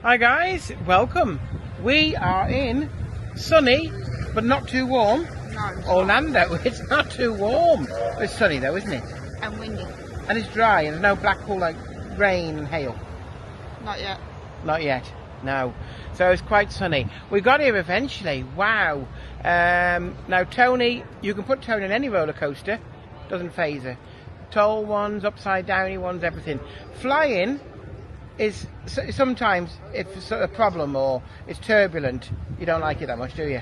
Hi guys, welcome. We are in sunny but not too warm Orlando. It's not too warm. It's sunny though, isn't it? And windy. And it's dry and there's no black pool like rain and hail. Not yet. Not yet, no. So it's quite sunny. We got here eventually. Wow. Now Toni, you can put Toni on any roller coaster. Doesn't faze her. Tall ones, upside downy ones, everything. Flying is sometimes, if it's a problem or it's turbulent, you don't like it that much, do you?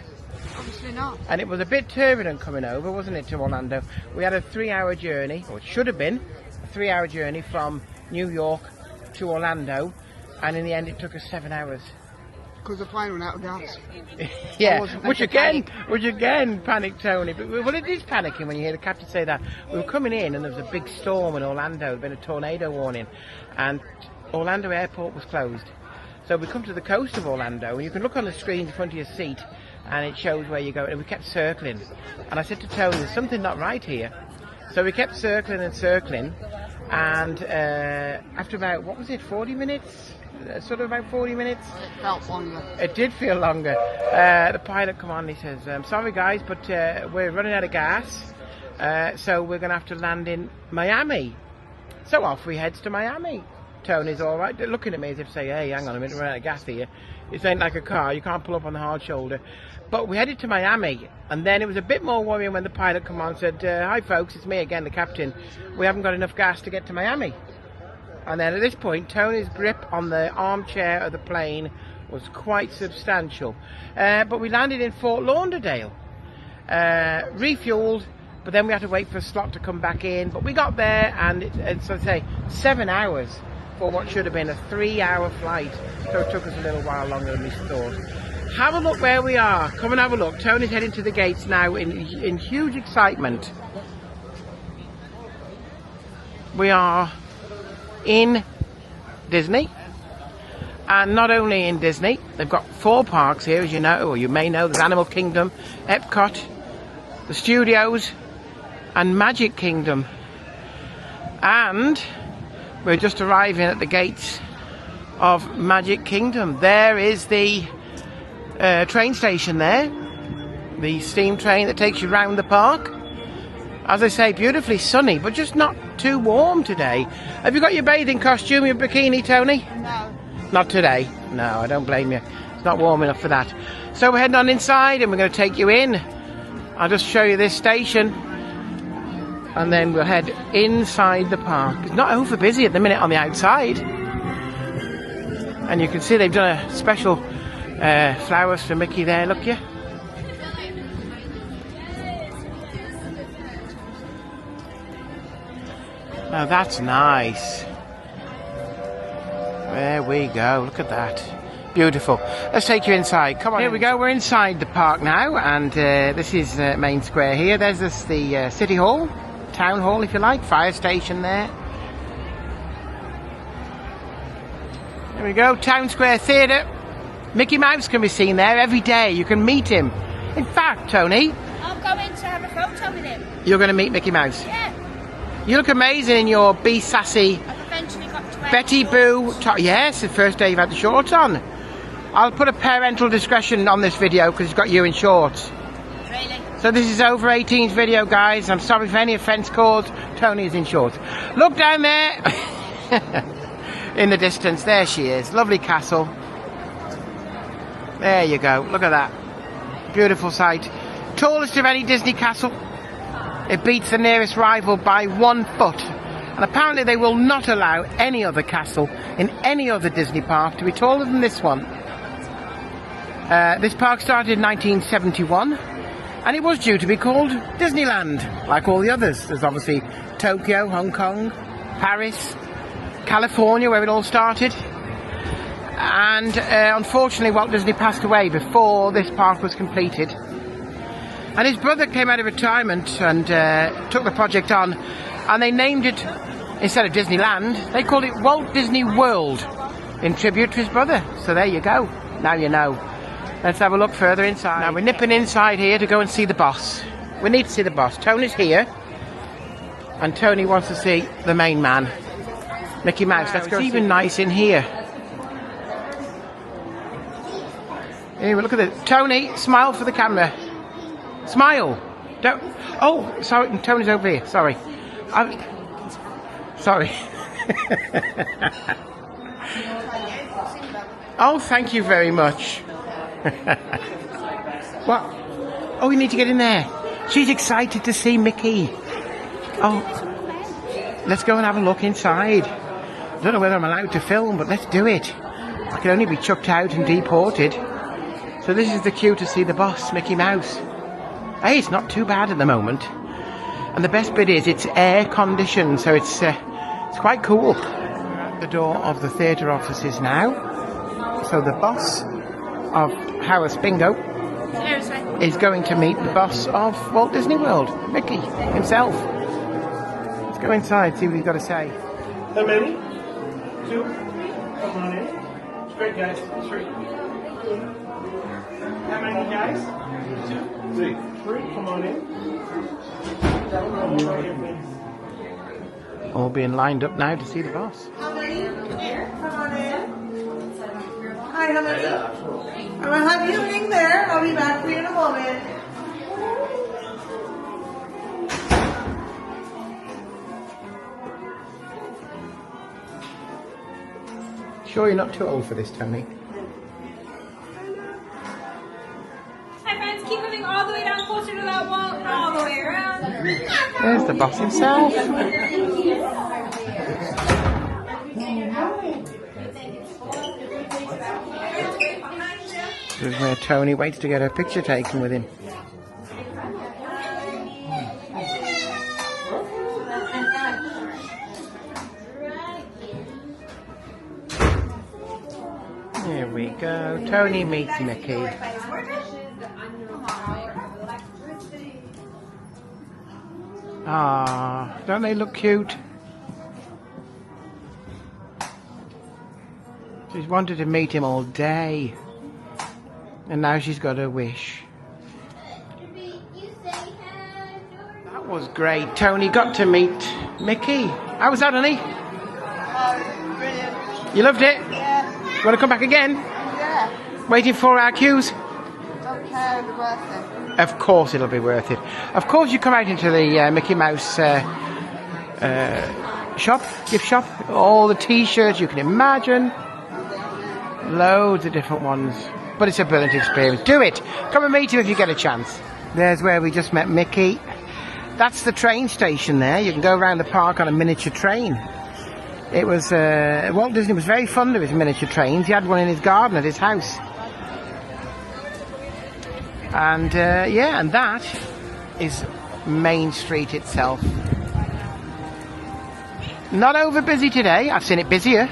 Obviously not. And it was a bit turbulent coming over, wasn't it, to Orlando? We had a 3-hour journey, or it should have been a 3-hour journey from New York to Orlando, and in the end it took us 7 hours. Because the plane ran out of gas. Yeah, which again panicked Toni. But well, it is panicking when you hear the captain say that. We were coming in and there was a big storm in Orlando. There had been a tornado warning, and Orlando Airport was closed. So we come to the coast of Orlando, and you can look on the screen in front of your seat, and it shows where you're going. And we kept circling. And I said to Toni, "There's something not right here." So we kept circling and circling, and after about 40 minutes? Sort of about 40 minutes. It felt longer. It did feel longer. The pilot come on and he says, sorry guys, but we're running out of gas, so we're going to have to land in Miami. So off we heads to Miami. Toni's all right, looking at me as if to say, hey, hang on a minute, we're out of gas here. This ain't like a car, you can't pull up on the hard shoulder. But we headed to Miami, and then it was a bit more worrying when the pilot come on and said, hi folks, it's me again, the captain. We haven't got enough gas to get to Miami. And then at this point, Toni's grip on the armchair of the plane was quite substantial. But we landed in Fort Lauderdale, refueled, but then we had to wait for a slot to come back in. But we got there, and it's, I'd say, 7 hours for what should have been a 3-hour flight. So it took us a little while longer than we thought. Have a look where we are. Come and have a look. Toni's heading to the gates now in huge excitement. We are in Disney, and not only in Disney, they've got 4 parks here, as you know, or you may know. There's Animal Kingdom, Epcot, the Studios, and Magic Kingdom. And we're just arriving at the gates of Magic Kingdom. There is the train station there, the steam train that takes you round the park. As I say, beautifully sunny, but just not too warm today. Have you got your bathing costume, your bikini, Toni? No. Not today. No, I don't blame you. It's not warm enough for that. So we're heading on inside, and we're going to take you in. I'll just show you this station, and then we'll head inside the park. It's not over busy at the minute on the outside. And you can see they've done a special flowers for Mickey there, look you. Now that's nice. There we go, look at that. Beautiful. Let's take you inside. Come on. Here we go, we're inside the park now, and this is Main Square here. There's the City Hall, Town Hall if you like, fire station there. There we go, Town Square Theatre. Mickey Mouse can be seen there every day. You can meet him. In fact, Toni, I'm going to have a photo with him. You're going to meet Mickey Mouse? Yeah. You look amazing in your Be Sassy I've eventually got to wear Betty Boo top. Yes, the first day you've had the shorts on. I'll put a parental discretion on this video because it's got you in shorts. Really? So this is over 18's video, guys. I'm sorry for any offence caused. Toni is in shorts. Look down there. In the distance, there she is. Lovely castle. There you go. Look at that. Beautiful sight. Tallest of any Disney castle. It beats the nearest rival by 1 foot. And apparently they will not allow any other castle in any other Disney park to be taller than this one. This park started in 1971, and it was due to be called Disneyland, like all the others. There's obviously Tokyo, Hong Kong, Paris, California, where it all started. And unfortunately Walt Disney passed away before this park was completed. And his brother came out of retirement and took the project on, and they named it, instead of Disneyland, they called it Walt Disney World, in tribute to his brother. So there you go, now you know. Let's have a look further inside. Now we're nipping inside here to go and see the boss. We need to see the boss. Toni's here, and Toni wants to see the main man, Mickey Mouse. Let's go. It's even nice in here. Here, look at it. Toni, smile for the camera. Smile. Don't. Oh, sorry. Tony's over here. Sorry. Sorry. Oh, thank you very much. What? Oh, you need to get in there. She's excited to see Mickey. Oh, let's go and have a look inside. I don't know whether I'm allowed to film, but let's do it. I can only be chucked out and deported. So this is the queue to see the boss, Mickey Mouse. Hey, it's not too bad at the moment. And the best bit is it's air conditioned, so it's quite cool. We're at the door of the theatre offices now. So the boss of House Bingo is going to meet the boss of Walt Disney World, Mickey himself. Let's go inside, see what he's got to say. How many? 2? Come on in. Straight, guys. Straight. How many guys? 2, 3. 3. Come on in. All being lined up now to see the boss. How many? Here. Come on in. Hi, how many? I'm going to have you hang there. I'll be back for you in a moment. Sure you're not too old for this, Toni? Hi friends, keep moving all the way down closer to that wall and all the way around. There's the boss himself. This is where Toni waits to get her picture taken with him. Here we go. Toni meets Mickey. Ah, don't they look cute? She's wanted to meet him all day. And now she's got her wish. That was great. Toni got to meet Mickey. How was that, honey? Brilliant. You loved it? Yeah. You want to come back again? Yeah. Waiting for our queues? Don't care. It'll be worth it. Of course it'll be worth it. Of course you come out into the Mickey Mouse shop, gift shop. All the t-shirts you can imagine. Loads of different ones. But it's a brilliant experience. Do it. Come and meet him if you get a chance. There's where we just met Mickey. That's the train station there. You can go around the park on a miniature train. It was Walt Disney was very fond of his miniature trains. He had one in his garden at his house. And yeah, and that is Main Street itself. Not over busy today. I've seen it busier.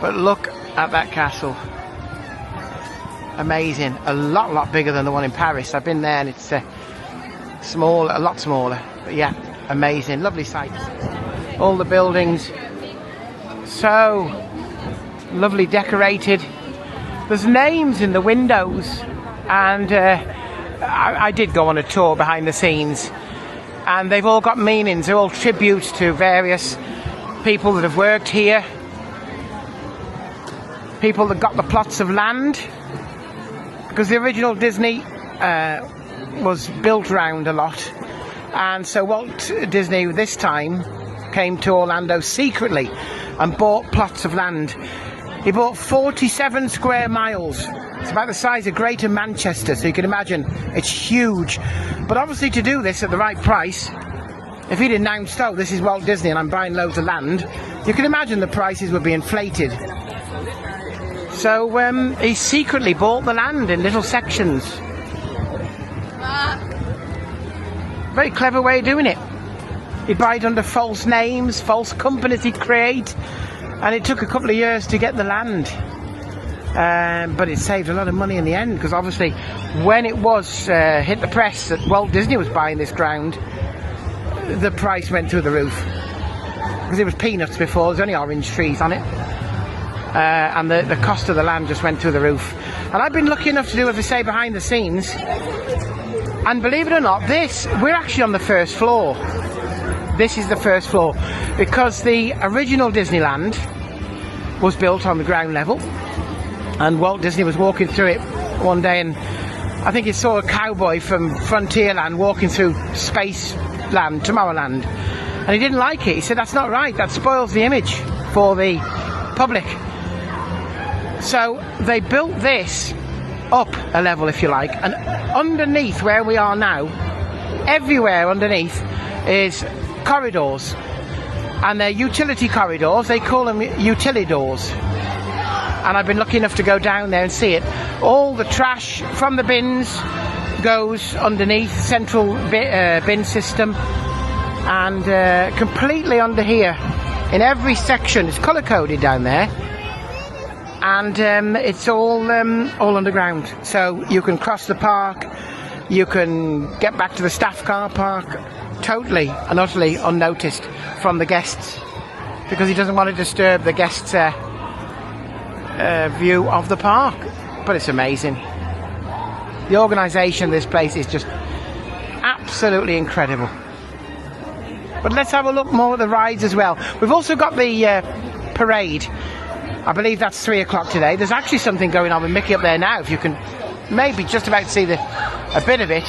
But look at that castle. Amazing. A lot bigger than the one in Paris. I've been there and it's small, a lot smaller. But yeah, amazing. Lovely sights. All the buildings. So lovely decorated. There's names in the windows. And I did go on a tour behind the scenes. And they've all got meanings. They're all tributes to various people that have worked here. People that got the plots of land. Because the original Disney was built around a lot. And so Walt Disney this time came to Orlando secretly and bought plots of land. He bought 47 square miles. It's about the size of Greater Manchester, so you can imagine it's huge. But obviously to do this at the right price, if he'd announced, oh, this is Walt Disney and I'm buying loads of land, you can imagine the prices would be inflated. So he secretly bought the land in little sections. Very clever way of doing it. He'd buy it under false names, false companies he'd create, and it took a couple of years to get the land. But it saved a lot of money in the end, because obviously when it was hit the press that Walt Disney was buying this ground, the price went through the roof. Because it was peanuts before, there's only orange trees on it. And the cost of the land just went through the roof. And I've been lucky enough to do, as I say, behind the scenes. And believe it or not, we're actually on the first floor. This is the first floor. Because the original Disneyland was built on the ground level. And Walt Disney was walking through it one day, and I think he saw a cowboy from Frontierland walking through Spaceland, Tomorrowland, and he didn't like it. He said, that's not right, that spoils the image for the public. So they built this up a level, if you like, and underneath where we are now, everywhere underneath is corridors, and they're utility corridors. They call them utilidors, and I've been lucky enough to go down there and see it. All the trash from the bins goes underneath, central bin system, and completely under here in every section. It's colour coded down there, and it's all underground, so you can cross the park, you can get back to the staff car park totally and utterly unnoticed from the guests, because he doesn't want to disturb the guests' view of the park. But it's amazing. The organisation of this place is just absolutely incredible. But let's have a look more at the rides as well. We've also got the parade. I believe that's 3 o'clock today. There's actually something going on with Mickey up there now, if you can maybe just about see a bit of it.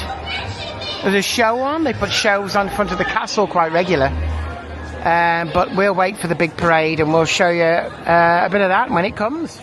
There's a show on. They put shows on in front of the castle quite regular. But we'll wait for the big parade, and we'll show you a bit of that when it comes.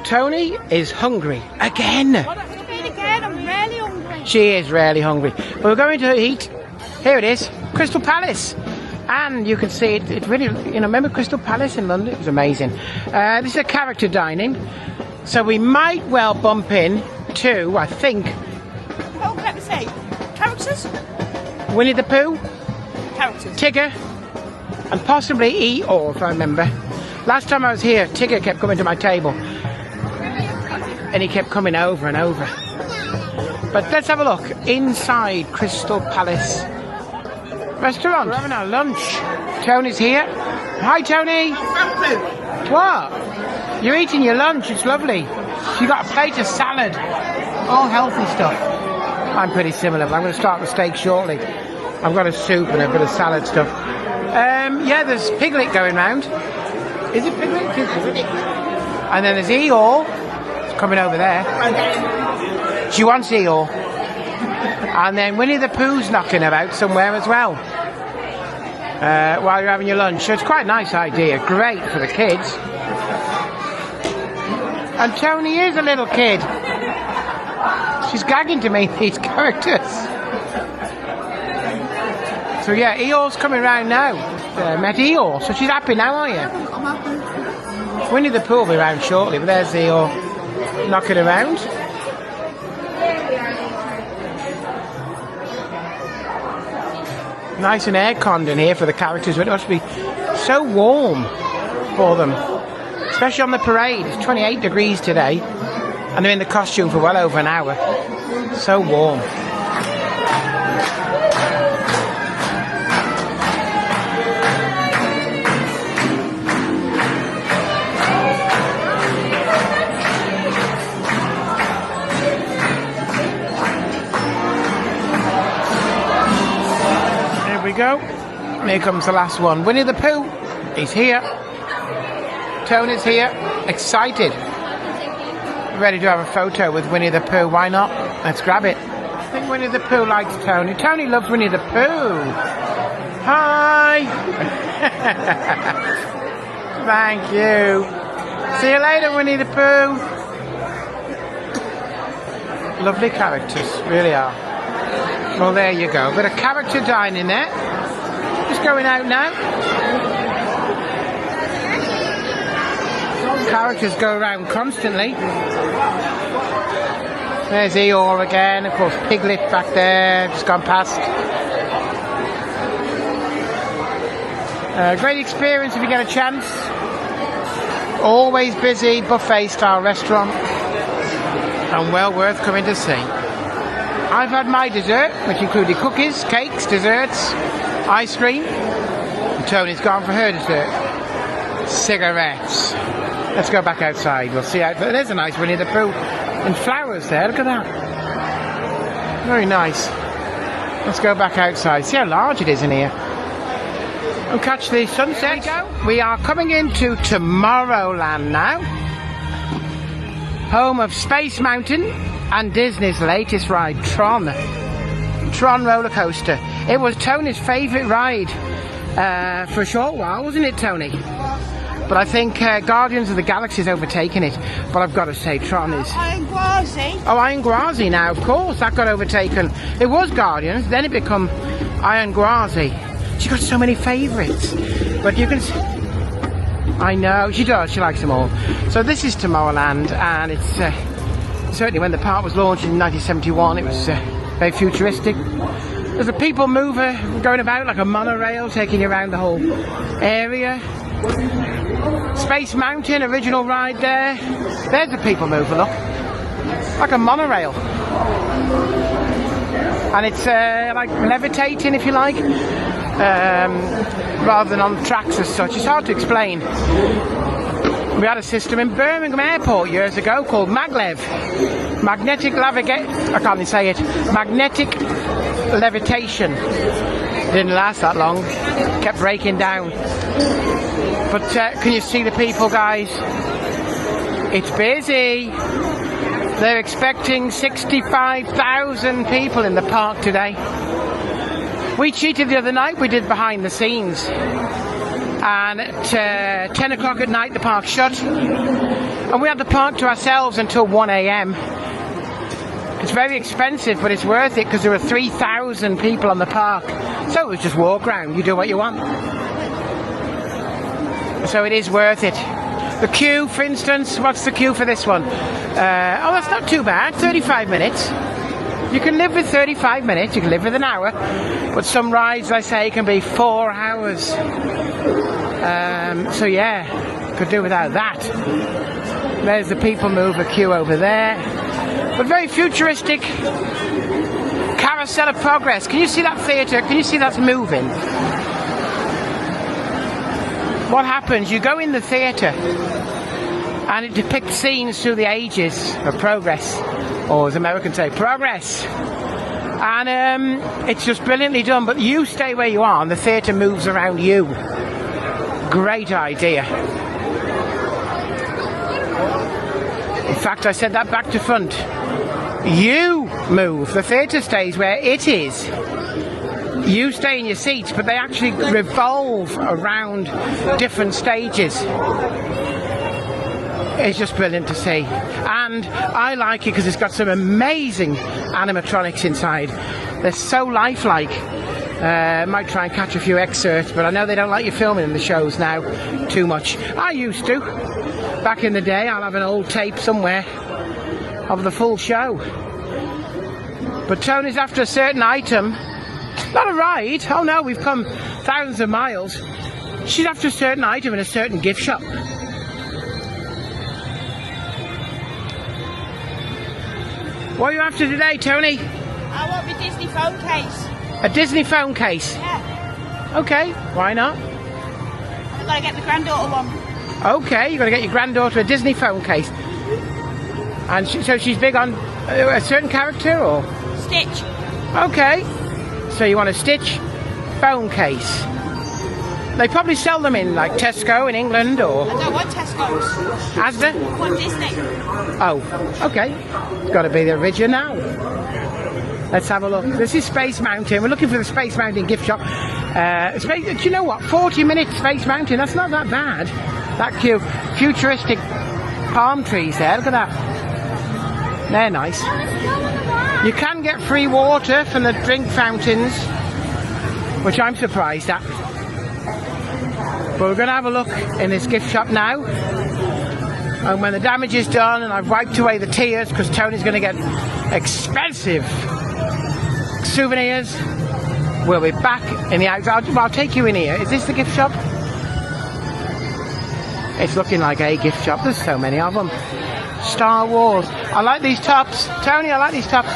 Toni is hungry again. I'm really hungry. She is really hungry. But we're going to eat. Here it is, Crystal Palace. And you can see it really, remember Crystal Palace in London? It was amazing. This is a character dining. So we might well bump in to, I think, What let me say? Characters? Winnie the Pooh, Characters. Tigger, and possibly Eeyore, if I remember. Last time I was here, Tigger kept coming to my table. And he kept coming over and over. But let's have a look inside Crystal Palace restaurant. We're having our lunch. Tony's here. Hi, Toni. What? You're eating your lunch. It's lovely. You got a plate of salad. All healthy stuff. I'm pretty similar, but I'm going to start with steak shortly. I've got a soup and a bit of salad stuff. Yeah, there's Piglet going round. Is it Piglet? It is Piglet. And then there's Eeyore. Coming over there. She wants Eeyore. And then Winnie the Pooh's knocking about somewhere as well. While you're having your lunch. So it's quite a nice idea. Great for the kids. And Toni is a little kid. She's gagging to meet these characters. So yeah, Eeyore's coming round now. Met Eeyore. So she's happy now, are you? Winnie the Pooh will be round shortly, but there's Eeyore. Knocking around. Nice and air-conned in here for the characters, but it must be so warm for them. Especially on the parade. It's 28 degrees today, and they're in the costume for well over an hour. So warm. Go. Here comes the last one. Winnie the Pooh. He's here. Tony's here. Excited. Ready to have a photo with Winnie the Pooh. Why not? Let's grab it. I think Winnie the Pooh likes Tony. Tony loves Winnie the Pooh. Hi. Thank you. See you later, Winnie the Pooh. Lovely characters, really are. Well, there you go. Bit of character dining there. Just going out now. Characters go around constantly. There's Eeyore again. Of course, Piglet back there. Just gone past. Great experience if you get a chance. Always busy, buffet style restaurant. And well worth coming to see. I've had my dessert, which included cookies, cakes, desserts, ice cream. And Tony's gone for her dessert. Cigarettes. Let's go back outside. We'll see out there. There's a nice Winnie the Pooh. And flowers there. Look at that. Very nice. Let's go back outside. See how large it is in here. And catch the sunset. We are coming into Tomorrowland now. Home of Space Mountain and Disney's latest ride, Tron. Tron roller coaster. It was Tony's favourite ride for a short while, wasn't it, Tony? But I think Guardians of the Galaxy has overtaken it. But I've got to say, Tron is... Iron Gwazi. Oh, Iron Gwazi now, of course. That got overtaken. It was Guardians, then it become Iron Gwazi. She got so many favourites. But you can... I know, she does. She likes them all. So this is Tomorrowland, and it's certainly when the park was launched in 1971, it was very futuristic. There's a people mover going about like a monorail, taking you around the whole area. Space Mountain, original ride there. There's the people mover, look. Like a monorail. And it's like levitating, if you like. Rather than on tracks as such. It's hard to explain. We had a system in Birmingham Airport years ago called maglev. Magnetic levitation. Didn't last that long. Kept breaking down. But can you see the people, guys? It's busy. They're expecting 65,000 people in the park today. We cheated the other night. We did behind the scenes. And at 10 o'clock at night, the park shut. And we had the park to ourselves until 1 a.m. It's very expensive, but it's worth it because there were 3,000 people on the park. So it was just walk around. You do what you want. So it is worth it. The queue, for instance, what's the queue for this one? Oh, that's not too bad. 35 minutes. You can live with 35 minutes, you can live with an hour, but some rides, I say, can be 4 hours. So yeah, could do without that. There's the people mover queue over there. But very futuristic. Carousel of Progress. Can you see that theatre? Can you see that's moving? What happens? You go in the theatre and it depicts scenes through the ages of progress. Or as Americans say, progress. And it's just brilliantly done. But you stay where you are and the theatre moves around you. Great idea. In fact, I said that back to front. You move. The theatre stays where it is. You stay in your seats, but they actually revolve around different stages. It's just brilliant to see. And I like it because it's got some amazing animatronics inside. They're so lifelike. Might try and catch a few excerpts, but I know they don't like you filming in the shows now too much. I used to. Back in the day, I'll have an old tape somewhere of the full show. But Tony's after a certain item. Not a ride. Oh no, we've come thousands of miles. She's after a certain item in a certain gift shop. What are you after today, Tony? I want my Disney phone case. A Disney phone case? Yeah. Okay, why not? I've got to get the granddaughter one. Okay, you've got to get your granddaughter a Disney phone case. And so she's big on a certain character, or? Stitch. Okay. So you want a Stitch phone case. They probably sell them in like Tesco in England or... I don't want Tesco's. Asda? I want Disney. Oh, okay. It's got to be the original. Let's have a look. This is Space Mountain. We're looking for the Space Mountain gift shop. Do you know what? 40 minutes Space Mountain. That's not that bad. That cute. Futuristic palm trees there. Look at that. They're nice. You can get free water from the drink fountains, which I'm surprised at. But we're going to have a look in this gift shop now. And when the damage is done and I've wiped away the tears, because Tony's going to get expensive souvenirs, we'll be back in the outside. I'll take you in here. Is this the gift shop? It's looking like a gift shop. There's so many of them. Star Wars. I like these tops. Tony, I like these tops.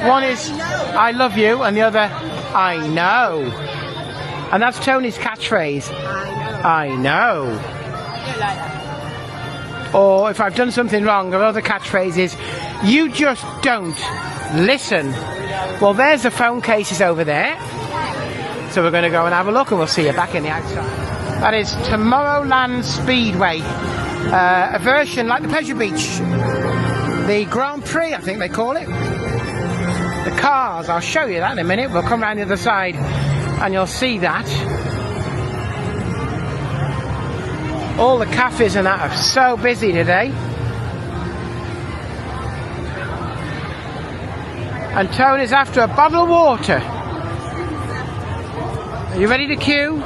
One is I love you and the other I know. And that's Tony's catchphrase. I know. Or if I've done something wrong, the other catchphrase is you just don't listen. Well, there's the phone cases over there. So we're going to go and have a look and we'll see you back in the outside. That is Tomorrowland Speedway. A version like the Pleasure Beach. The Grand Prix, I think they call it. The cars, I'll show you that in a minute. We'll come around the other side and you'll see that. All the cafes and that are so busy today. And Tony's after a bottle of water. Are you ready to queue?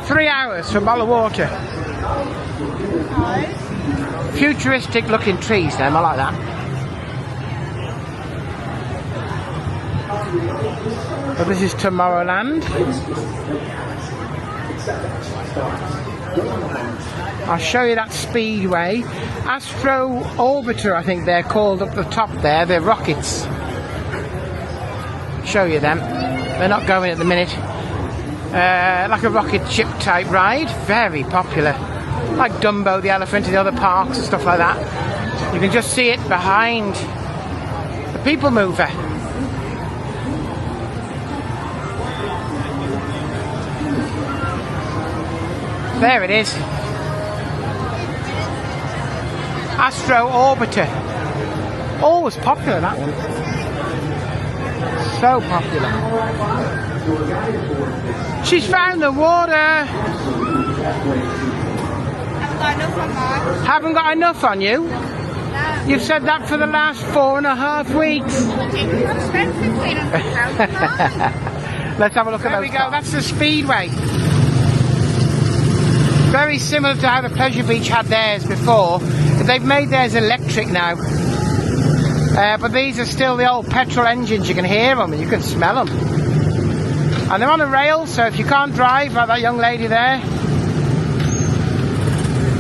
3 hours for a bottle of water. Futuristic looking trees then, I like that. So this is Tomorrowland. I'll show you that speedway. Astro Orbiter, I think they're called up the top there. They're rockets. Show you them. They're not going at the minute. Like a rocket ship type ride. Very popular. Like Dumbo the elephant and the other parks and stuff like that. You can just see it behind the people mover. There it is. Astro Orbiter. Always popular, that one. So popular. She's found the water. Haven't got enough on you? No. You've said that for the last 4.5 weeks. Let's have a look at those. There we go, that's the speedway. Very similar to how the Pleasure Beach had theirs before. They've made theirs electric now. But these are still the old petrol engines. You can hear them and you can smell them. And they're on a rail, so if you can't drive like that young lady there,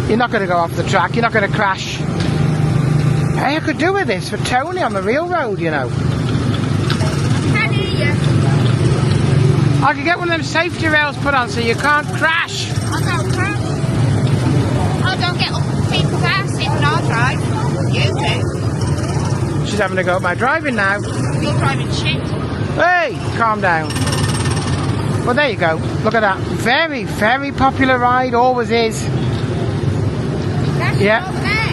you're not going to go off the track, you're not going to crash. Hey, I could do with this for Toni on the real road, you know. I could get one of them safety rails put on so you can't crash. I don't crash. I don't get up people's asses when I drive. You do. She's having to go at my driving now. You're driving shit. Hey, calm down. Well, there you go. Look at that. Very, very popular ride. Always is. That's yeah. Over there.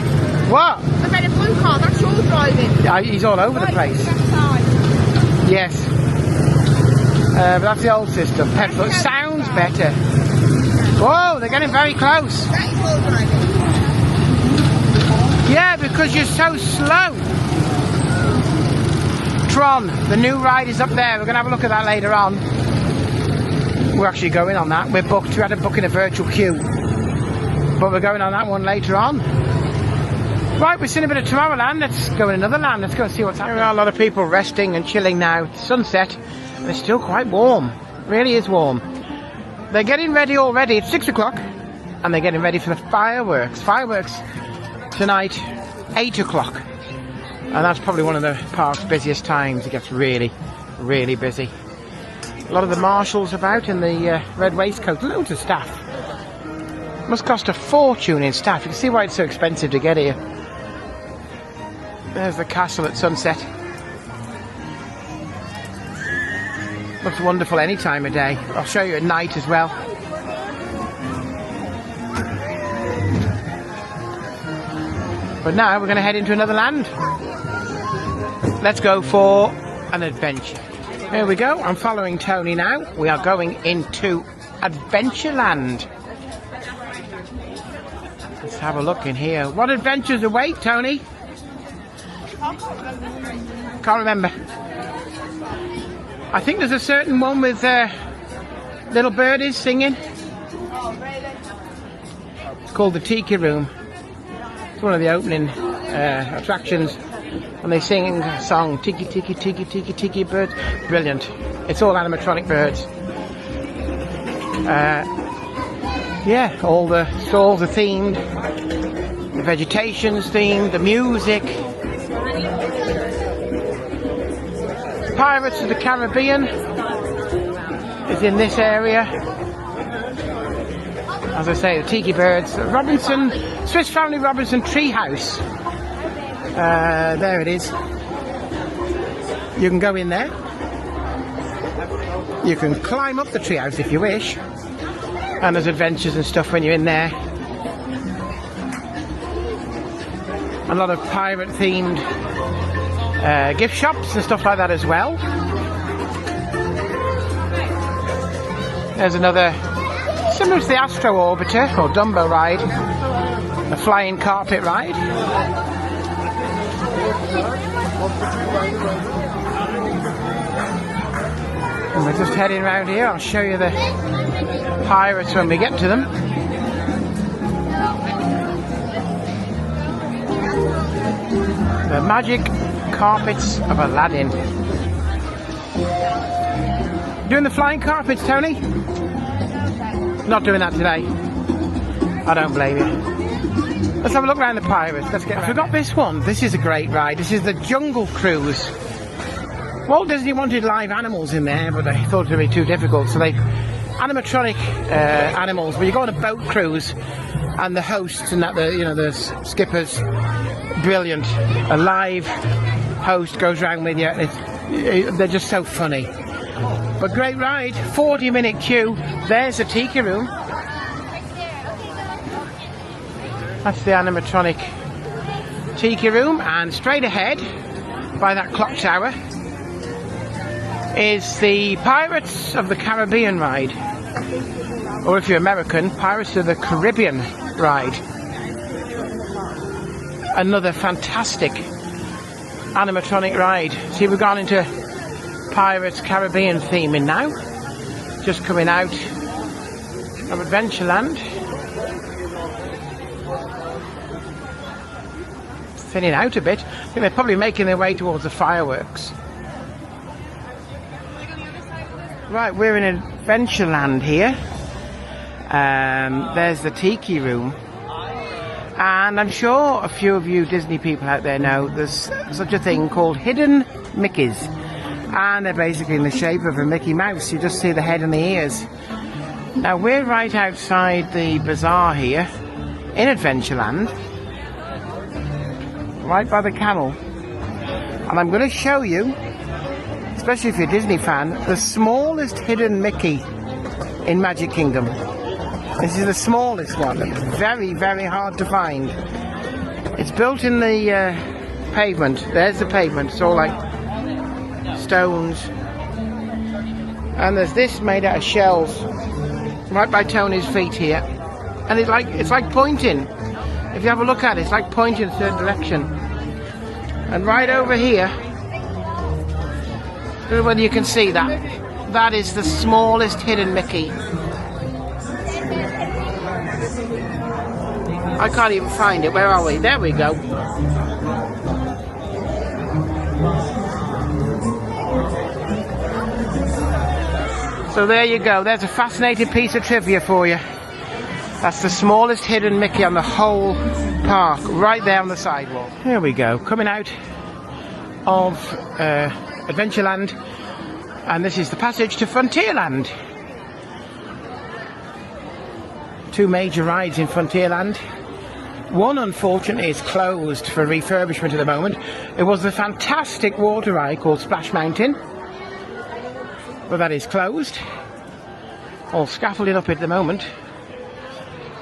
What? The red and blue car. That's your driving. Yeah, he's all over the place. Yes. But that's the old system. Petrol. It sounds better. Whoa, they're getting very close. That's your driving. Yeah, because you're so slow. Tron, the new ride is up there. We're going to have a look at that later on. We're actually going on that. We're booked. We had to book in a virtual queue. But we're going on that one later on. Right, we've seen a bit of Tomorrowland. Let's go in another land. Let's go and see what's happening. There are a lot of people resting and chilling now. It's sunset. And it's still quite warm. It really is warm. They're getting ready already. It's 6 o'clock. And they're getting ready for the fireworks. Fireworks tonight, 8 o'clock. And that's probably one of the park's busiest times. It gets really, really busy. A lot of the marshals about in the red waistcoat. Loads of staff. Must cost a fortune in staff. You can see why it's so expensive to get here. There's the castle at sunset. Looks wonderful any time of day. I'll show you at night as well. But now we're going to head into another land. Let's go for an adventure. Here we go. I'm following Toni now. We are going into Adventureland. Let's have a look in here. What adventures await, Toni? Can't remember. I think there's a certain one with little birdies singing. It's called the Tiki Room. It's one of the opening attractions, and they sing a song, Tiki Tiki Tiki Tiki Tiki Birds. Brilliant. It's all animatronic birds. Yeah, all the stalls are themed, the vegetation's themed, the music. Pirates of the Caribbean is in this area. As I say, the Tiki Birds, Robinson, Swiss Family Robinson Treehouse. There it is. You can go in there. You can climb up the treehouse if you wish. And there's adventures and stuff when you're in there. A lot of pirate themed gift shops and stuff like that as well. There's another, similar to the Astro Orbiter or Dumbo ride, a flying carpet ride. And we're just heading around here. I'll show you the pirates when we get to them. The magic carpets of Aladdin. Doing the flying carpets, Toni? Not doing that today. I don't blame you. Let's have a look around the pirates. Let's get. I forgot this one. This is a great ride. This is the Jungle Cruise. Walt Disney wanted live animals in there, but they thought it would be too difficult, so they animatronic animals. But you go on a boat cruise, and the hosts and that, the skippers, brilliant. A live host goes around with you. They're just so funny. But great ride. 40-minute queue. There's the Tiki Room. That's the animatronic Tiki Room, and straight ahead by that clock tower is the Pirates of the Caribbean ride, or if you're American, Pirates of the Caribbean ride. Another fantastic animatronic ride. See, we've gone into Pirates Caribbean theming now, just coming out of Adventureland. Thinning out a bit. I think they're probably making their way towards the fireworks. Right, we're in Adventureland here. There's the Tiki Room. And I'm sure a few of you Disney people out there know there's such a thing called hidden Mickeys. And they're basically in the shape of a Mickey Mouse. You just see the head and the ears. Now, we're right outside the bazaar here in Adventureland. Right by the camel, and I'm going to show you, especially if you're a Disney fan, the smallest hidden Mickey in Magic Kingdom. This is the smallest one. Very, very hard to find. It's built in the pavement. There's the pavement. It's all like stones, and there's this made out of shells right by Toni's feet here, and it's like pointing. If you have a look at it, it's like pointing in a certain direction. And right over here, I don't know whether you can see that. That is the smallest hidden Mickey. I can't even find it. Where are we? There we go. So there you go. There's a fascinating piece of trivia for you. That's the smallest hidden Mickey on the whole park, right there on the sidewalk. Here we go, coming out of Adventureland, and this is the passage to Frontierland. Two major rides in Frontierland. One, unfortunately, is closed for refurbishment at the moment. It was the fantastic water ride called Splash Mountain. But that is closed. All scaffolding up at the moment.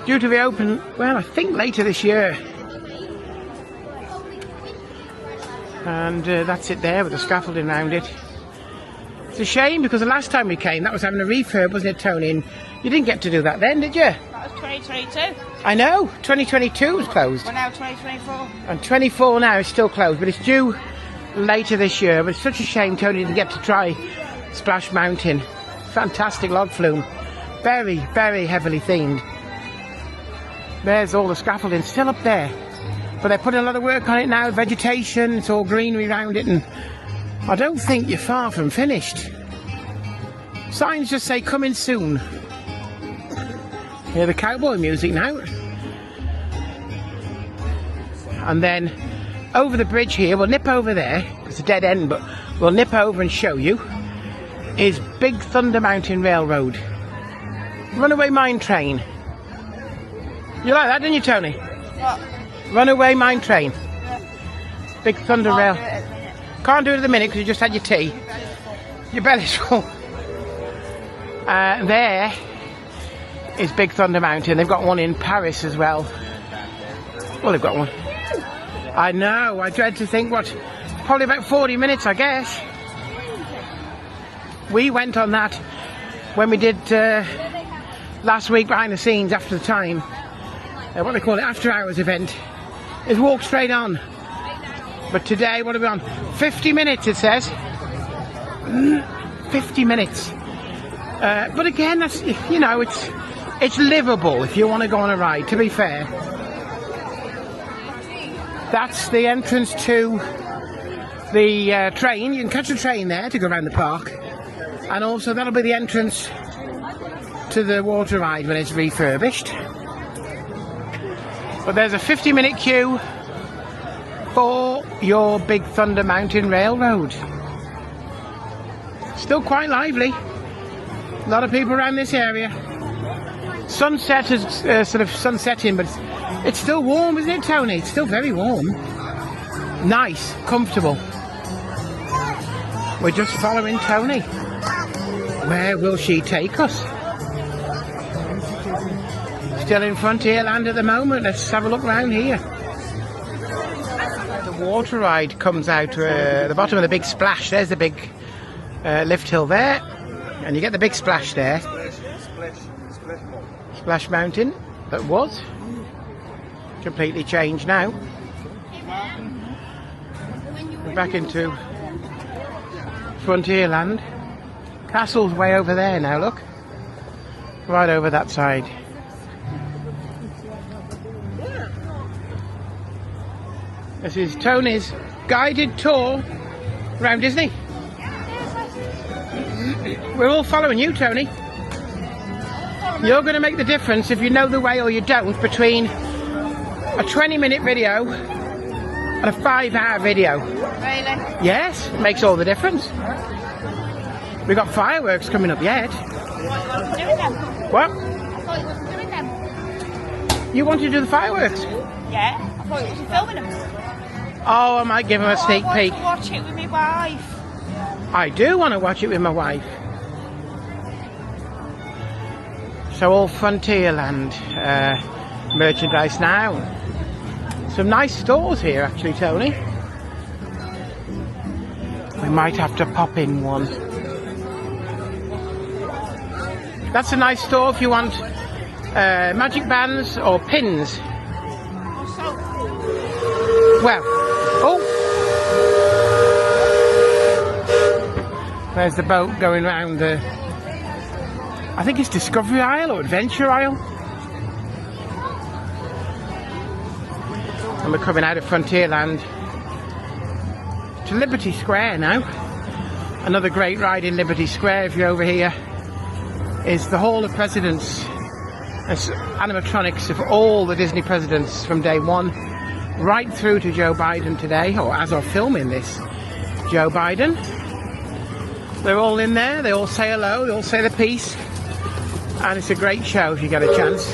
Due to be open, well, I think later this year. And that's it there with the scaffolding around it. It's a shame because the last time we came, that was having a refurb, wasn't it, Toni? And you didn't get to do that then, did you? That was 2022. I know, 2022 was closed. We're now 2024. And 24 now is still closed, but it's due later this year. But it's such a shame Toni didn't get to try Splash Mountain. Fantastic log flume. Very, very heavily themed. There's all the scaffolding still up there. But they're putting a lot of work on it now. Vegetation, it's all greenery around it. And I don't think you're far from finished. Signs just say coming soon. Hear the cowboy music now. And then over the bridge here, we'll nip over there. It's a dead end, but we'll nip over and show you. Is Big Thunder Mountain Railroad. Runaway Mine Train. You like that, didn't you, Toni? What? Runaway Mine Train. Yeah. Big Thunder Rail. Can't do it at the minute. Can't do it at the minute because you just had your tea. Your belly's full. There is Big Thunder Mountain. They've got one in Paris as well. Well, they've got one. I know. I dread to think what. Probably about 40 minutes, I guess. We went on that when we did last week behind the scenes after the time. What they call it, after hours event. Is walk straight on. But today, what are we on? 50 minutes, it says. 50 minutes. But again, that's, you know, it's livable if you want to go on a ride, to be fair. That's the entrance to the train. You can catch a train there to go around the park. And also that'll be the entrance to the water ride when it's refurbished. But there's a 50-minute queue for your Big Thunder Mountain Railroad. Still quite lively. A lot of people around this area. Sunset is sort of sunsetting, but it's still warm, isn't it, Toni? It's still very warm. Nice, comfortable. We're just following Toni. Where will she take us? Still in Frontierland at the moment. Let's have a look around here. The water ride comes out the bottom of the big splash. There's the big lift hill there. And you get the big splash there. Splash Mountain, that was. Completely changed now. We're back into Frontierland. Castle's way over there now, look. Right over that side. This is Toni's guided tour around Disney. We're all following you, Toni. You're going to make the difference if you know the way or you don't between a 20-minute video and a 5-hour video. Really? Yes, it makes all the difference. We've got fireworks coming up yet. Doing them. What? I thought you wasn't doing them. You want to do the fireworks? Yeah, I thought you were filming them. Oh, I might give them a sneak peek. I want to watch it with my wife. I do want to watch it with my wife. So all Frontierland merchandise now. Some nice stores here actually, Toni. We might have to pop in one. That's a nice store if you want magic bands or pins. Well, oh! There's the boat going round the... I think it's Discovery Isle or Adventure Isle. And we're coming out of Frontierland to Liberty Square now. Another great ride in Liberty Square, if you're over here, is the Hall of Presidents. It's animatronics of all the Disney presidents from day one right through to Joe Biden today, or as of filming this, Joe Biden. They're all in there, they all say hello, they all say the piece, and it's a great show if you get a chance.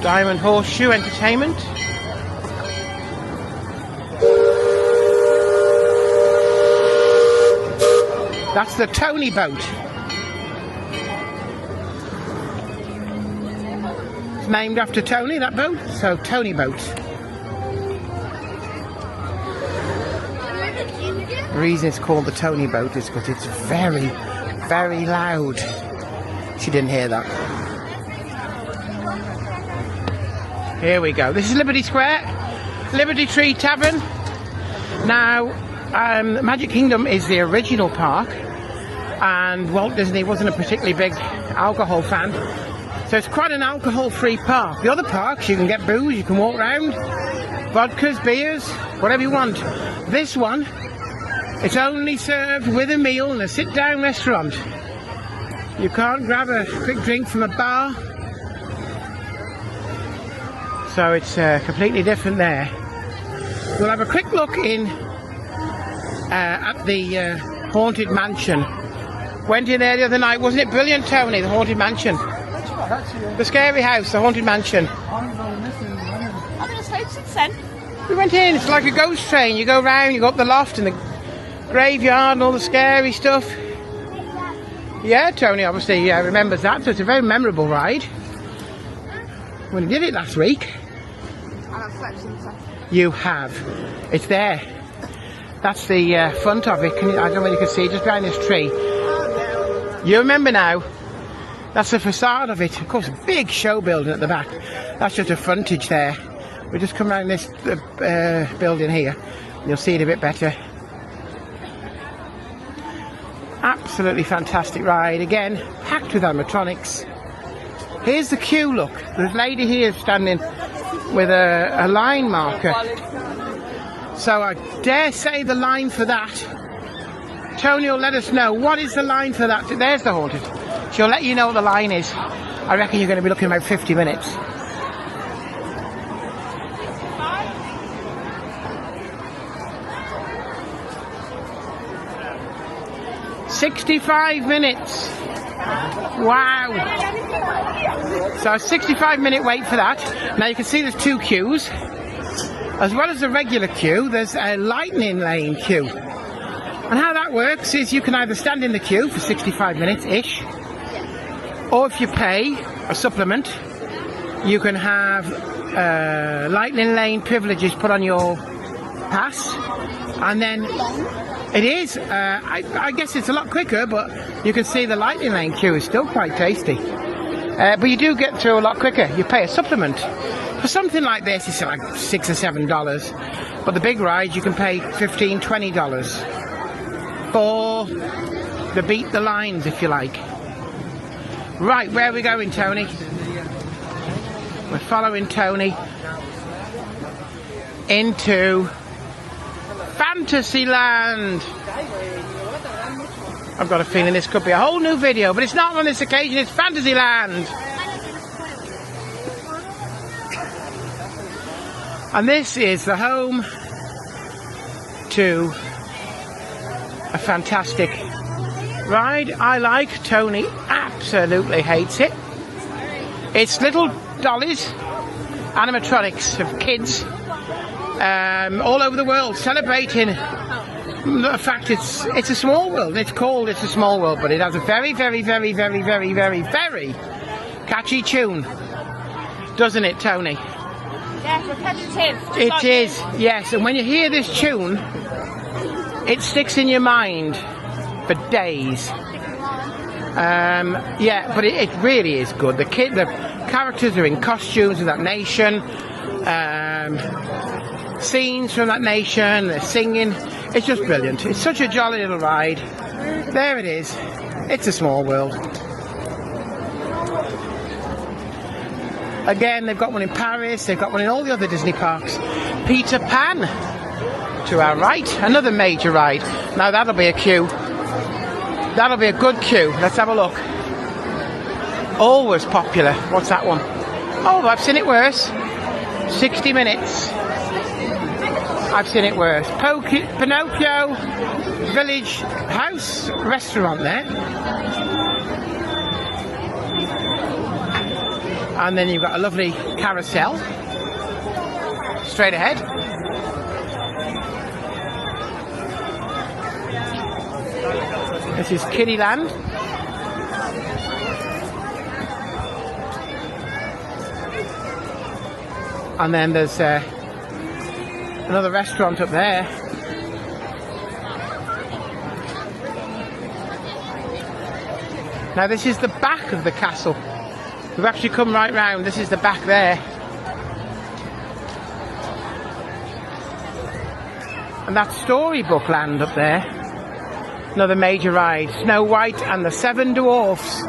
Diamond Horseshoe Entertainment. That's the Toni boat. It's named after Toni, that boat, so Toni boat. The reason it's called the Toni boat is because it's very, very loud. She didn't hear that. Here we go. This is Liberty Square, Liberty Tree Tavern. Now, Magic Kingdom is the original park, and Walt Disney wasn't a particularly big alcohol fan, so it's quite an alcohol-free park. The other parks, you can get booze, you can walk around, vodkas, beers, whatever you want. This one, it's only served with a meal in a sit-down restaurant. You can't grab a quick drink from a bar. So it's completely different there. We'll have a quick look in at the Haunted Mansion. Went in there the other night. Wasn't it brilliant, Toni? The Haunted Mansion. The scary house, the Haunted Mansion. I've been asleep since then. We went in. It's like a ghost train. You go round, you go up the loft and the graveyard and all the scary stuff. Yeah, Toni obviously remembers that, so it's a very memorable ride. When we did it last week. You have. It's there. That's the front of it. I don't know whether you can see, just behind this tree. You remember now. That's the facade of it. Of course, a big show building at the back. That's just a frontage there. We just come around this building here. You'll see it a bit better. Absolutely fantastic ride. Again, packed with animatronics. Here's the queue, look. There's a lady here standing with a line marker. So I dare say the line for that. Toni will let us know. What is the line for that? There's the Haunted. She'll let you know what the line is. I reckon you're going to be looking about 50 minutes. $65 minutes. Wow. So a 65-minute wait for that. Now you can see there's two queues. As well as the regular queue, there's a lightning lane queue. And how that works is you can either stand in the queue for 65 minutes-ish, or if you pay a supplement, you can have lightning lane privileges put on your pass. And then it is, I guess it's a lot quicker, but you can see the lightning lane queue is still quite tasty. But you do get through a lot quicker. You pay a supplement. For something like this, it's like $6 or $7. But the big rides, you can pay $15, $20 for the beat the lines, if you like. Right, where are we going, Toni? We're following Toni into Fantasyland. I've got a feeling this could be a whole new video, but it's not on this occasion. It's Fantasyland. And this is the home to a fantastic ride. I like. Toni absolutely hates it. It's little dollies, animatronics of kids all over the world celebrating the fact it's a small world. It's called It's a Small World, but it has a very, very, very, very, very, very, very catchy tune, doesn't it, Toni? Yeah, repetitive. It is, yes. And when you hear this tune, it sticks in your mind for days. Yeah, but it really is good. The characters are in costumes of that nation, scenes from that nation. They're singing. It's just brilliant. It's such a jolly little ride. There it is. It's a small world. Again, they've got one in Paris. They've got one in all the other Disney parks. Peter Pan to our right. Another major ride. Now that'll be a queue. That'll be a good queue. Let's have a look. Always popular. What's that one? Oh, I've seen it worse. 60 minutes. I've seen it worse. Pinocchio Village House restaurant there. And then you've got a lovely carousel straight ahead. This is Kiddieland. And then there's another restaurant up there. Now this is the back of the castle. We've actually come right round. This is the back there. And that's Storybook Land up there. Another major ride. Snow White and the Seven Dwarfs.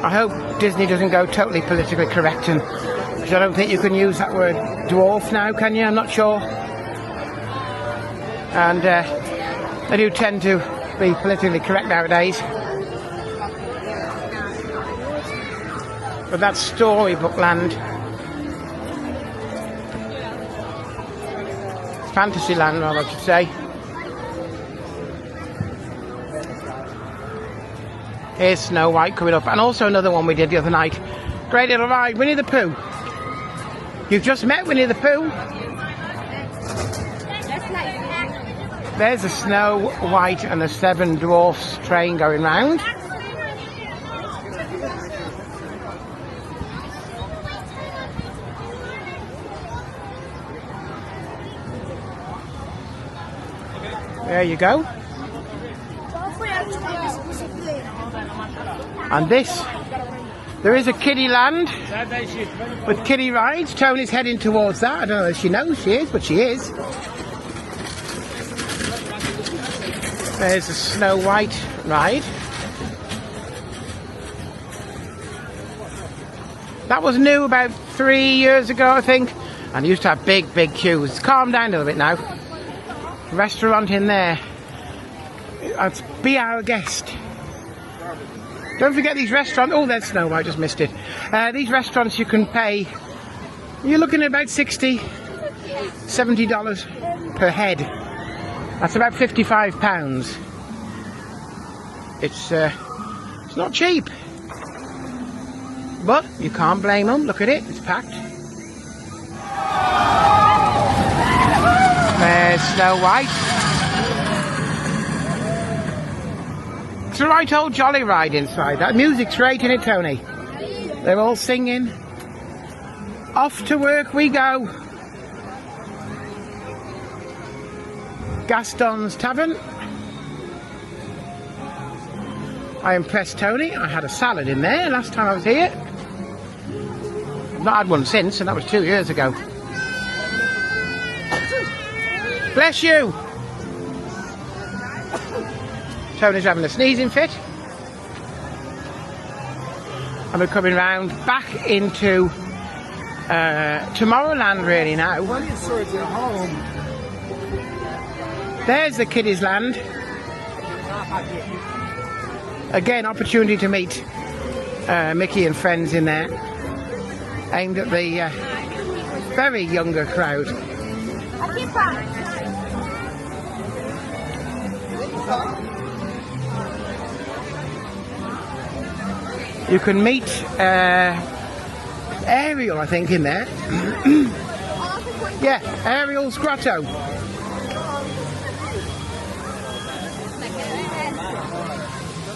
I hope Disney doesn't go totally politically correct, and because I don't think you can use that word dwarf now, can you? I'm not sure. And they do tend to be politically correct nowadays. But that's Storybook Land. Fantasyland, rather, I should say. Here's Snow White coming up, and also another one we did the other night. Great little ride, Winnie the Pooh. You've just met Winnie the Pooh. There's a Snow White and the Seven Dwarfs train going round. There you go. And this, there is a kiddie land with kiddie rides. Toni's heading towards that. I don't know if she knows she is, but she is. There's a Snow White ride. That was new about 3 years ago, I think. And it used to have big, big queues. It's calmed down a little bit now. Restaurant in there. Let's be our guest. Don't forget these restaurants. Oh, there's Snow White, just missed it. These restaurants you can pay. You're looking at about $60, $70 per head. That's about £55. It's not cheap. But you can't blame them. Look at it, it's packed. There's Snow White. It's a right old jolly ride inside. That music's great, isn't it, Toni? They're all singing. Off to work we go. Gaston's Tavern. I impressed Toni. I had a salad in there last time I was here. I've not had one since, and that was 2 years ago. Bless you! Toni's having a sneezing fit. And we're coming round back into Tomorrowland really now. There's the Kiddies Land. Again, opportunity to meet Mickey and friends in there. Aimed at the very younger crowd. You can meet Ariel, I think, in there. Yeah, Ariel's Grotto.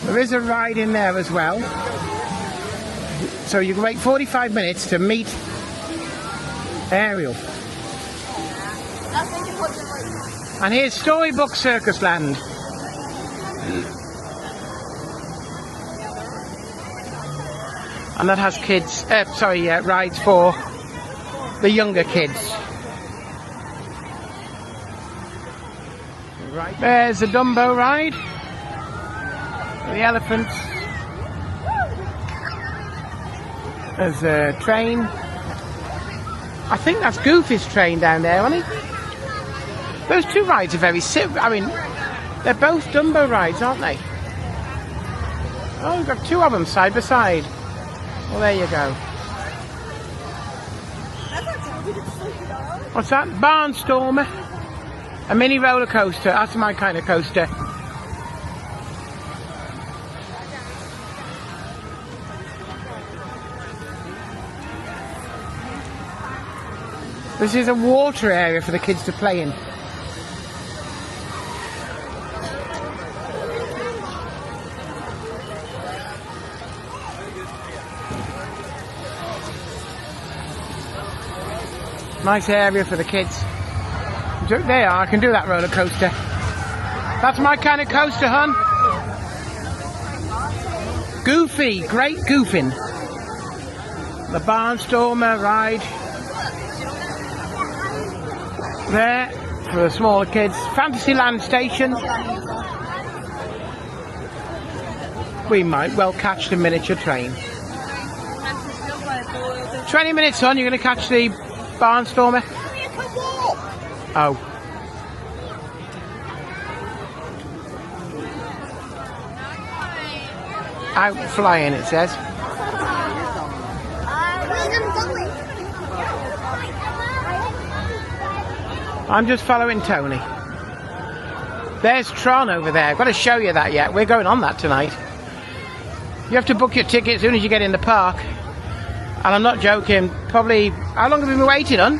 There is a ride in there as well. So you can wait 45 minutes to meet Ariel. And here's Storybook Circus Land. And that has kids, rides for the younger kids. Right, there's a Dumbo ride. The elephants. There's a train. I think that's Goofy's train down there, isn't it? Those two rides are very similar. I mean, they're both Dumbo rides, aren't they? Oh, we've got two of them side by side. Well, there you go. What's that? Barnstormer. A mini roller coaster. That's my kind of coaster. This is a water area for the kids to play in. Nice area for the kids. There, I can do that roller coaster. That's my kind of coaster, hun. Goofy, great goofing. The Barnstormer ride. There, for the smaller kids. Fantasyland station. We might well catch the miniature train. 20 minutes, son, you're going to catch the Barnstormer. Oh. Out flying, it says. I'm just following Toni. There's Tron over there. I've got to show you that yet. We're going on that tonight. You have to book your ticket as soon as you get in the park. And I'm not joking. Probably, how long have we been waiting on?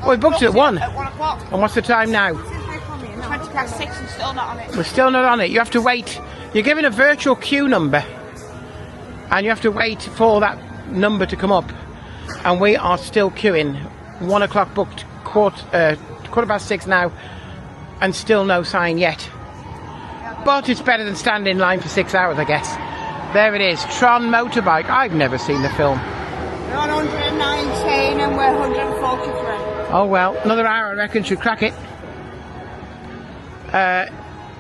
Oh, we booked it at 1. At 1 o'clock. And what's the time now? 20 past 6 and still not on it. We're still not on it. You have to wait. You're given a virtual queue number. And you have to wait for that number to come up. And we are still queuing. 1 o'clock booked, quarter past 6 now. And still no sign yet. But it's better than standing in line for 6 hours, I guess. There it is. Tron motorbike. I've never seen the film. We're on 119 and we're 143. Oh well, another hour I reckon should crack it.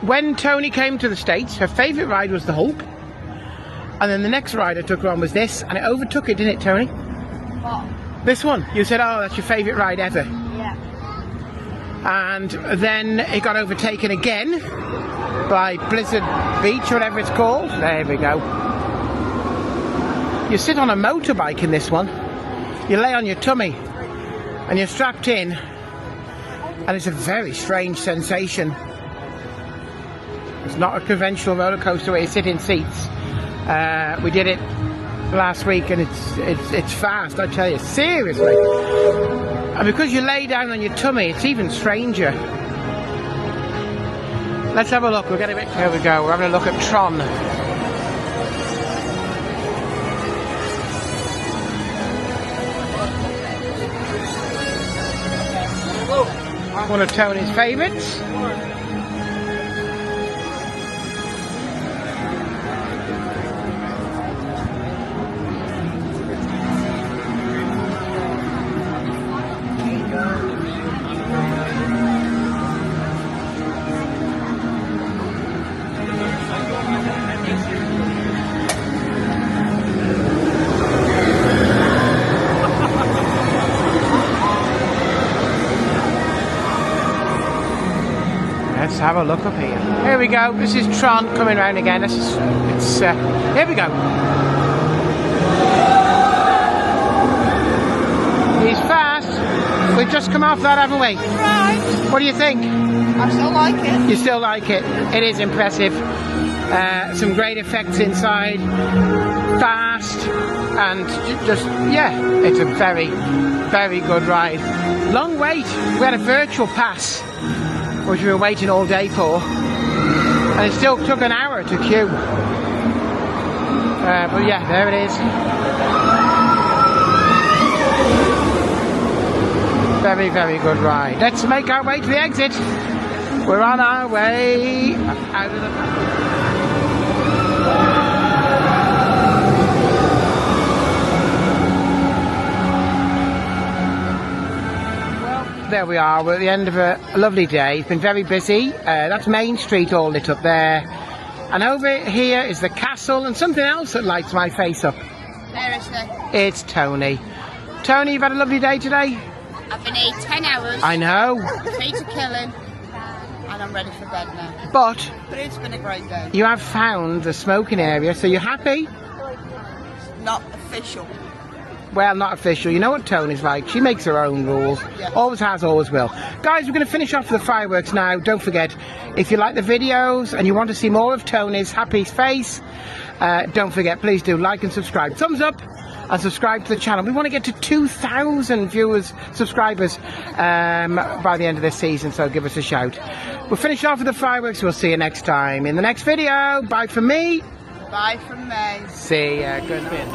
When Toni came to the States, her favourite ride was the Hulk. And then the next ride I took her on was this, and it overtook it, didn't it, Toni? What? This one. You said, oh, that's your favourite ride ever. Yeah. And then it got overtaken again by Blizzard Beach, or whatever it's called. There we go. You sit on a motorbike in this one. You lay on your tummy and you're strapped in, and it's a very strange sensation. It's not a conventional roller coaster where you sit in seats. We did it last week, and it's fast, I tell you, seriously. And because you lay down on your tummy, it's even stranger. Let's have a look. We'll get a bit. Here we go. We're having a look at Tron. One of Toni's favourites. Let's have a look up here. Here we go. This is Tron coming round again. Here we go. He's fast. We've just come off that, haven't we? Right. What do you think? I still like it. You still like it? It is impressive. Some great effects inside. Fast. And just, yeah, it's a very, very good ride. Long wait. We had a virtual pass, which we were waiting all day for, and it still took an hour to queue. But yeah, there it is. Very, very good ride. Let's make our way to the exit. We're on our way out of the... There we are, we're at the end of a lovely day. It's been very busy. That's Main Street all lit up there. And over here is the castle and something else that lights my face up. Seriously. It's Toni. Toni, you've had a lovely day today? I've been here 10 hours. I know. Feet are killing. And I'm ready for bed now. But it's been a great day. you have found the smoking area, so you're happy? Not official. Well, not official. You know what Toni's like. She makes her own rules. Yeah. Always has, always will. Guys, we're going to finish off with the fireworks now. Don't forget, if you like the videos and you want to see more of Toni's happy face, Don't forget, please do like and subscribe. Thumbs up and subscribe to the channel. We want to get to 2,000 viewers, subscribers by the end of this season, so give us a shout. We'll finish off with the fireworks. We'll see you next time in the next video. Bye from me. Bye from me. See ya. Good bit.